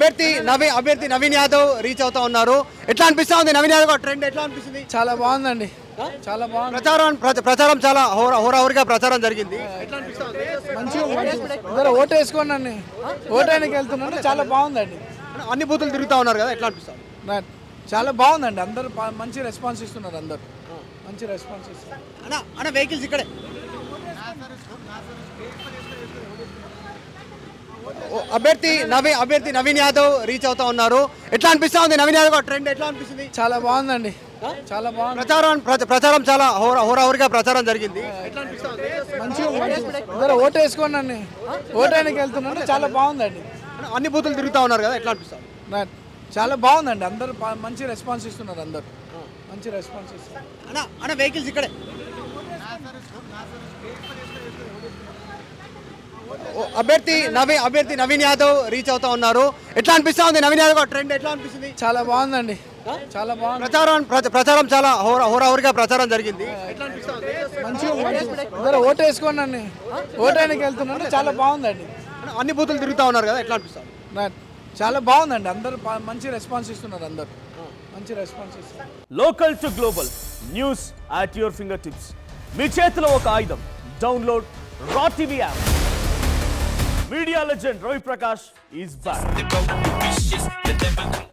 అభ్యర్థి నవీన్ యాదవ్ రీచ్ అవుతా ఉన్నారు. ఎట్లా అనిపిస్తా ఉంది నవీన్ యాదవ్ ట్రెండ్ ఎట్లా అనిపిస్తుంది? చాలా బాగుందండి, చాలా బాగుంది. ప్రచారం చాలా హోరాహోరీగా ప్రచారం జరిగింది. ఎట్లా అనిపిస్తా ఉంది? మంచిగా ఓటు వేసుకోండి, ఓటానికి వెళ్తున్నాను. చాలా బాగుందండి. అన్ని బూతులు తిరుగుతా ఉన్నారు కదా, ఎట్లా అనిపిస్తుంది? చాలా బాగుందండి. అందరూ మంచి రెస్పాన్స్ ఇస్తున్నారు. అందరూ మంచి రెస్పాన్స్ ఇస్తున్నారు. అన్న వెహికల్స్ ఇక్కడే. అభ్యర్థి నవీన్ యాదవ్ రీచ్ అవుతా ఉన్నారు. ఎట్లా అనిపిస్తా ఉంది నవీన్ యాదవ్ ట్రెండ్ ఎట్లా అనిపిస్తుంది? చాలా బాగుందండి, చాలా బాగుంది. ప్రచారం చాలా హోరాహోరీగా ప్రచారం జరిగింది. ఎట్లా అనిపిస్తా ఉంది? మంచిగా ఓటు వేసుకోండి, ఓటానికి వెళ్తున్నాను. చాలా బాగుందండి. అన్ని బూతులు తిరుగుతా ఉన్నారు కదా, ఎట్లా అనిపిస్తుంది? చాలా బాగుందండి. అందరూ మంచి రెస్పాన్స్ ఇస్తున్నారు. అందరూ మంచి రెస్పాన్స్ ఇస్తున్నారు. అన్న వెహికల్స్ ఇక్కడే. అభ్యర్థి నవీన్ యాదవ్ రీచ్ అవుతా ఉన్నారు. ఎట్లా అనిపిస్తా ఉంది నవీన్ యాదవ్ ట్రెండ్ ఎట్లా అనిపిస్తుంది? చాలా బాగుందండి, చాలా బాగుంది. ప్రచారం చాలా హోరాహోరీగా ప్రచారం జరిగింది. ఎట్లా అనిపిస్తా ఉంది? మంచిగా ఓటు వేసుకోండి, ఓటానికి వెళ్తున్నాను. చాలా బాగుందండి. అన్ని బూతులు తిరుగుతా ఉన్నారు కదా, ఎట్లా అనిపిస్తుంది? చాలా బాగుందండి. అందరూ మంచి రెస్పాన్స్ ఇస్తున్నారు. అందరూ మంచి రెస్పాన్స్ ఇస్తున్నారు. Local to global news at your fingertips. మీ చేతిలో ఒక ఆయుధం. Download R TV app. Media legend Ravi Prakash is back.